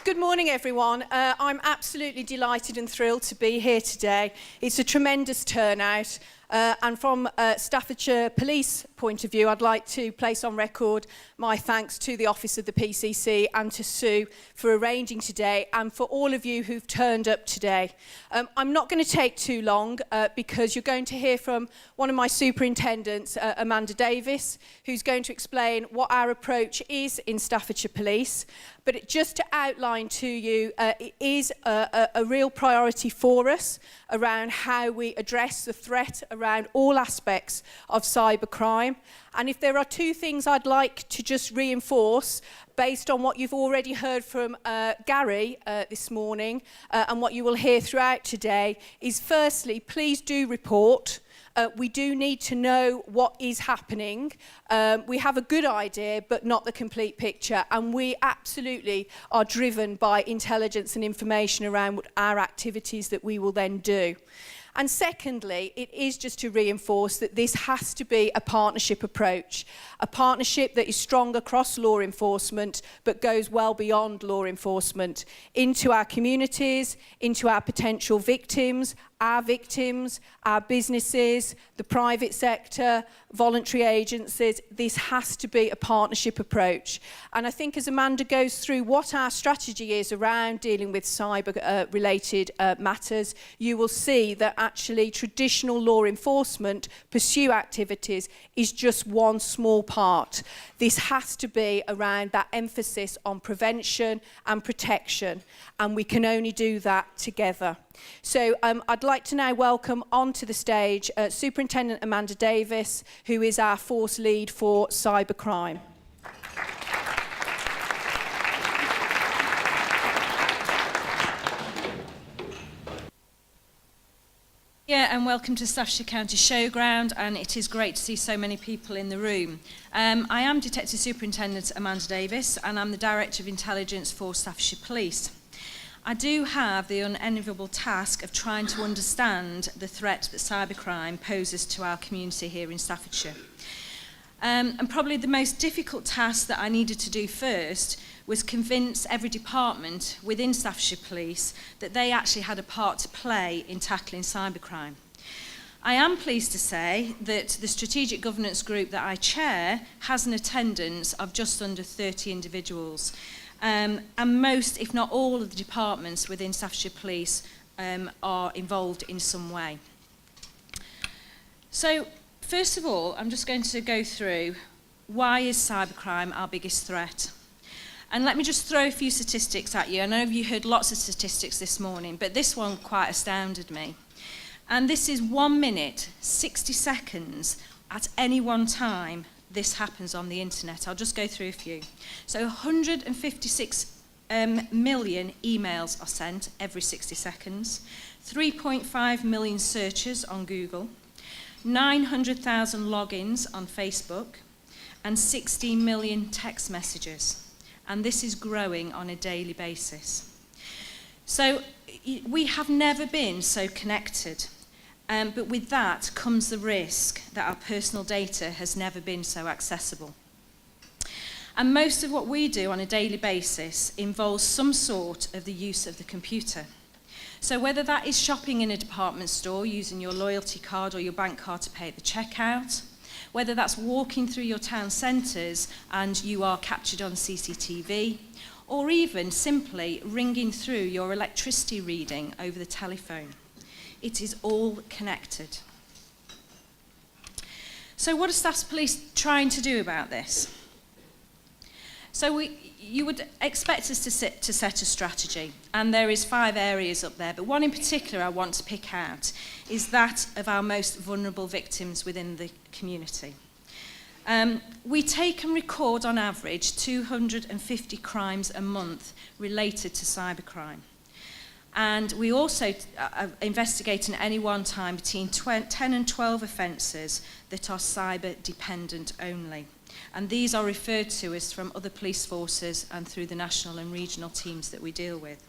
Good morning, everyone. I'm absolutely delighted and thrilled to be here today. It's a tremendous turnout. And from Staffordshire Police point of view, I'd like to place on record my thanks to the Office of the PCC and to Sue for arranging today and for all of you who've turned up today. I'm not going to take too long because you're going to hear from one of my superintendents, Amanda Davis, who's going to explain what our approach is in Staffordshire Police. But just to outline to you, it is a real priority for us around how we address the threat around all aspects of cybercrime. And if there are two things I'd like to just reinforce based on what you've already heard from Gary this morning and what you will hear throughout today is firstly, please do report. We do need to know what is happening. We have a good idea, but not the complete picture. And we absolutely are driven by intelligence and information around our activities that we will then do. And secondly, it is just to reinforce that this has to be a partnership approach, a partnership that is strong across law enforcement, but goes well beyond law enforcement, into our communities, into our potential victims, our businesses, the private sector, voluntary agencies. This has to be a partnership approach. And I think as Amanda goes through what our strategy is around dealing with cyber-related matters, you will see that actually traditional law enforcement pursue activities is just one small part. This has to be around that emphasis on prevention and protection, and we can only do that together. So I'd like to now welcome onto the stage Superintendent Amanda Davis, who is our force lead for cybercrime. Yeah, and welcome to Staffordshire County Showground, and it is great to see so many people in the room. I am Detective Superintendent Amanda Davis, and I'm the Director of Intelligence for Staffordshire Police. I do have the unenviable task of trying to understand the threat that cybercrime poses to our community here in Staffordshire. And probably the most difficult task that I needed to do first was convince every department within Staffordshire Police that they actually had a part to play in tackling cybercrime. I am pleased to say that the strategic governance group that I chair has an attendance of just under 30 individuals. And most, if not all, of the departments within Staffordshire Police are involved in some way. So, first of all, I'm just going to go through why is cybercrime our biggest threat? And let me just throw a few statistics at you. I know you heard lots of statistics this morning, but this one quite astounded me. And this is 1 minute, 60 seconds at any one time this happens on the internet. I'll just go through a few. So 156 million emails are sent every 60 seconds, 3.5 million searches on Google, 900,000 logins on Facebook, and 16 million text messages. And this is growing on a daily basis. So we have never been so connected. But with that comes the risk that our personal data has never been so accessible. And most of what we do on a daily basis involves some sort of the use of the computer. So whether that is shopping in a department store using your loyalty card or your bank card to pay at the checkout, whether that's walking through your town centres and you are captured on CCTV, or even simply ringing through your electricity reading over the telephone. It is all connected. So what are Staffordshire Police trying to do about this? So you would expect us to set a strategy, and there is 5 areas up there, but one in particular I want to pick out is that of our most vulnerable victims within the community. We take and record on average 250 crimes a month related to cybercrime. And we also investigate at any one time between 10 and 12 offences that are cyber-dependent only. And these are referred to as from other police forces and through the national and regional teams that we deal with.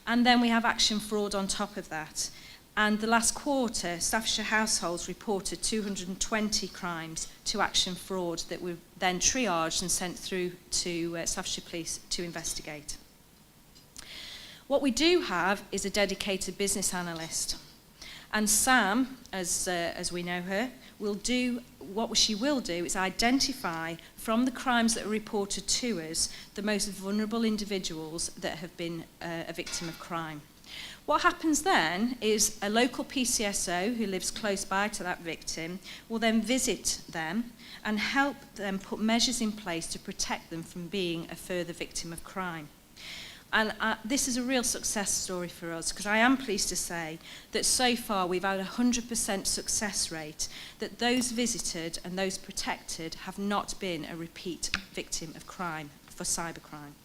And then we have action fraud on top of that. And the last quarter, Staffordshire households reported 220 crimes to action fraud that were then triaged and sent through to Staffordshire Police to investigate. What we do have is a dedicated business analyst. And Sam, as we know her, what she will do is identify from the crimes that are reported to us the most vulnerable individuals that have been a victim of crime. What happens then is a local PCSO who lives close by to that victim will then visit them and help them put measures in place to protect them from being a further victim of crime. And this is a real success story for us, because I am pleased to say that so far we've had a 100% success rate, that those visited and those protected have not been a repeat victim of crime for cybercrime.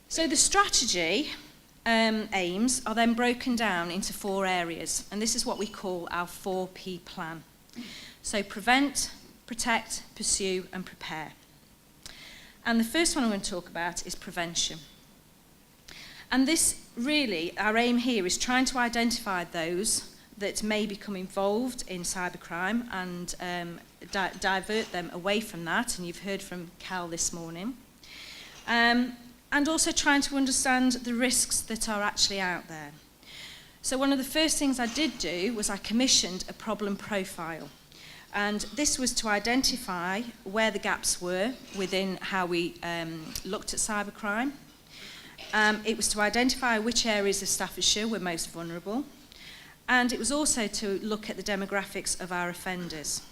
So the strategy aims are then broken down into 4 areas, and this is what we call our 4P plan. So prevent, protect, pursue and prepare. And the first one I'm going to talk about is prevention. And this really, our aim here is trying to identify those that may become involved in cybercrime and divert them away from that, and you've heard from Cal this morning. And also trying to understand the risks that are actually out there. So one of the first things I did do was I commissioned a problem profile. And this was to identify where the gaps were within how we looked at cybercrime. It was to identify which areas of Staffordshire were most vulnerable. And it was also to look at the demographics of our offenders.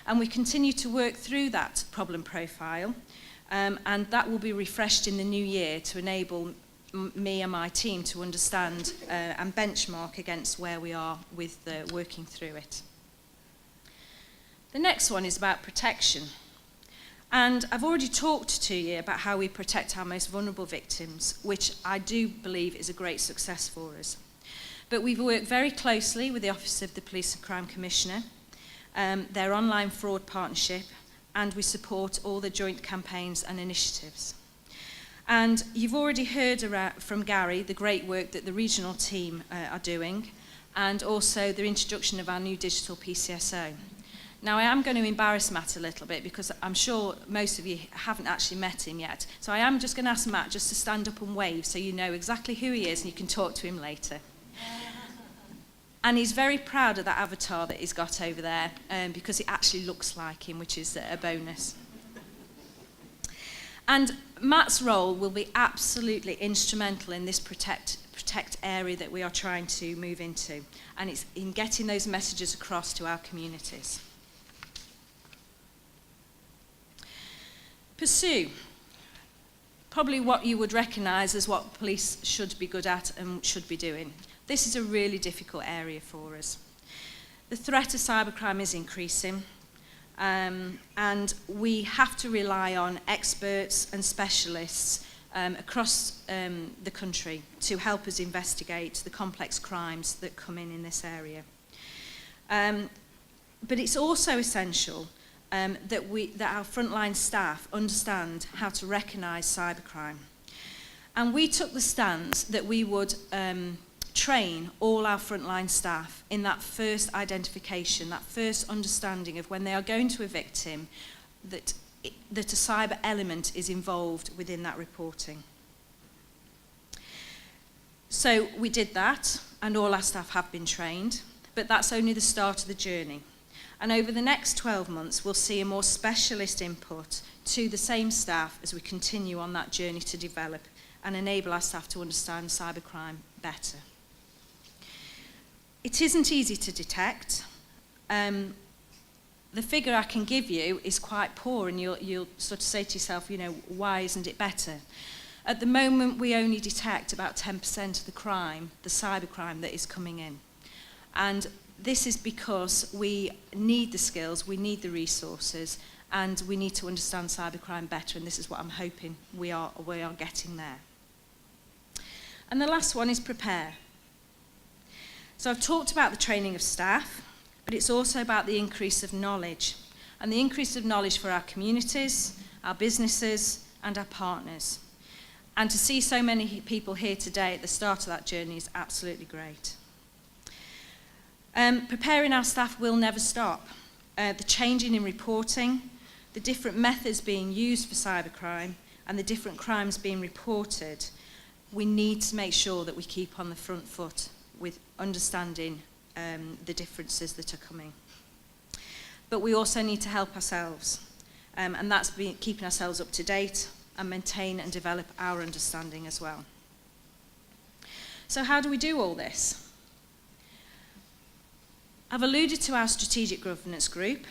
And we continue to work through that problem profile. And that will be refreshed in the new year to enable me and my team to understand and benchmark against where we are with working through it. The next one is about protection. And I've already talked to you about how we protect our most vulnerable victims, which I do believe is a great success for us. But we've worked very closely with the Office of the Police and Crime Commissioner, their online fraud partnership, and we support all the joint campaigns and initiatives. And you've already heard from Gary the great work that the regional team are doing, and also the introduction of our new digital PCSO. Now, I am going to embarrass Matt a little bit because I'm sure most of you haven't actually met him yet. So I am just going to ask Matt just to stand up and wave so you know exactly who he is and you can talk to him later. And he's very proud of that avatar that he's got over there because it actually looks like him, which is a bonus. And Matt's role will be absolutely instrumental in this protect area that we are trying to move into. And it's in getting those messages across to our communities. Pursue. Probably what you would recognise as what police should be good at and should be doing. This is a really difficult area for us. The threat of cybercrime is increasing, and we have to rely on experts and specialists across the country to help us investigate the complex crimes that come in this area. But it's also essential that our frontline staff understand how to recognise cybercrime. And we took the stance that we would train all our frontline staff in that first identification, that first understanding of when they are going to a victim, that a cyber element is involved within that reporting. So we did that, and all our staff have been trained, but that's only the start of the journey. And over the next 12 months, we'll see a more specialist input to the same staff as we continue on that journey to develop and enable our staff to understand cybercrime better. It isn't easy to detect. The figure I can give you is quite poor, and you'll sort of say to yourself, you know, why isn't it better? At the moment, we only detect about 10% of the crime, the cybercrime that is coming in. And this is because we need the skills, we need the resources, and we need to understand cybercrime better, and this is what I'm hoping we are getting there. And the last one is prepare. So I've talked about the training of staff, but it's also about the increase of knowledge, and the increase of knowledge for our communities, our businesses, and our partners. And to see so many people here today at the start of that journey is absolutely great. Preparing our staff will never stop. The changing in reporting, the different methods being used for cybercrime, and the different crimes being reported, we need to make sure that we keep on the front foot with understanding the differences that are coming. But we also need to help ourselves, and that's keeping ourselves up to date and maintain and develop our understanding as well. So how do we do all this? I've alluded to our strategic governance group,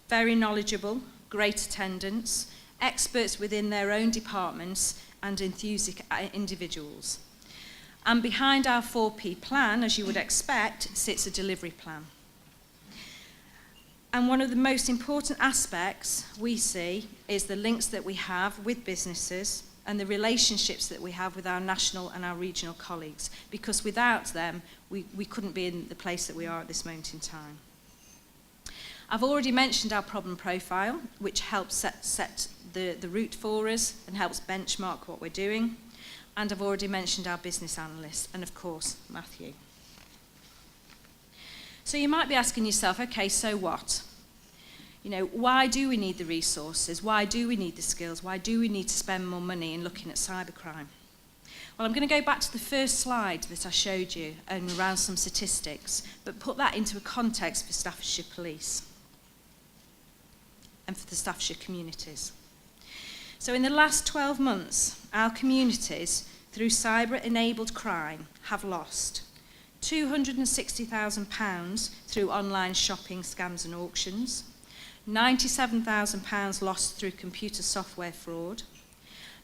very knowledgeable, great attendance, experts within their own departments and enthusiastic individuals. And behind our 4P plan, as you would expect, sits a delivery plan. And one of the most important aspects we see is the links that we have with businesses and the relationships that we have with our national and our regional colleagues, because without them, we couldn't be in the place that we are at this moment in time. I've already mentioned our problem profile, which helps set the route for us and helps benchmark what we're doing. And I've already mentioned our business analyst, and of course, Matthew. So you might be asking yourself, okay, so what? You know, why do we need the resources? Why do we need the skills? Why do we need to spend more money in looking at cybercrime? Well, I'm going to go back to the first slide that I showed you and around some statistics, but put that into a context for Staffordshire Police and for the Staffordshire communities. So in the last 12 months, our communities, through cyber-enabled crime, have lost £260,000 through online shopping scams and auctions, £97,000 lost through computer software fraud,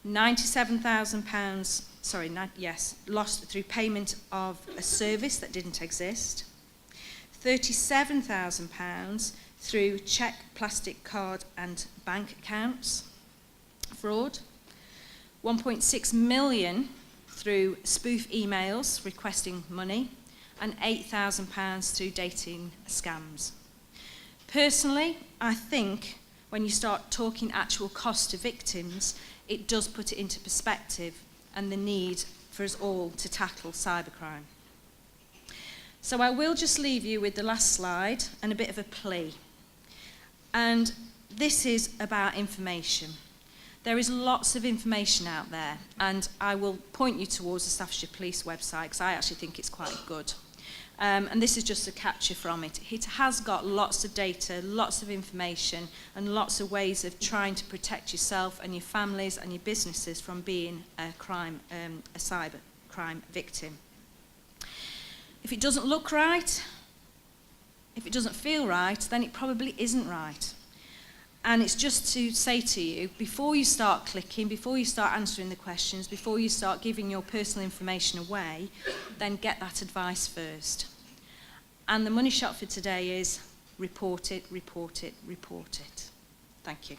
£97,000 lost through payment of a service that didn't exist, £37,000 through cheque, plastic card and bank accounts fraud, 1.6 million through spoof emails requesting money, and £8,000 through dating scams. Personally, I think when you start talking actual cost to victims, it does put it into perspective and the need for us all to tackle cybercrime. So I will just leave you with the last slide and a bit of a plea. And this is about information. There is lots of information out there, and I will point you towards the Staffordshire Police website because I actually think it's quite good. And this is just a capture from it. It has got lots of data, lots of information, and lots of ways of trying to protect yourself and your families and your businesses from being a cyber crime victim. If it doesn't look right, if it doesn't feel right, then it probably isn't right. And it's just to say to you, before you start clicking, before you start answering the questions, before you start giving your personal information away, then get that advice first. And the money shot for today is report it, report it, report it. Thank you.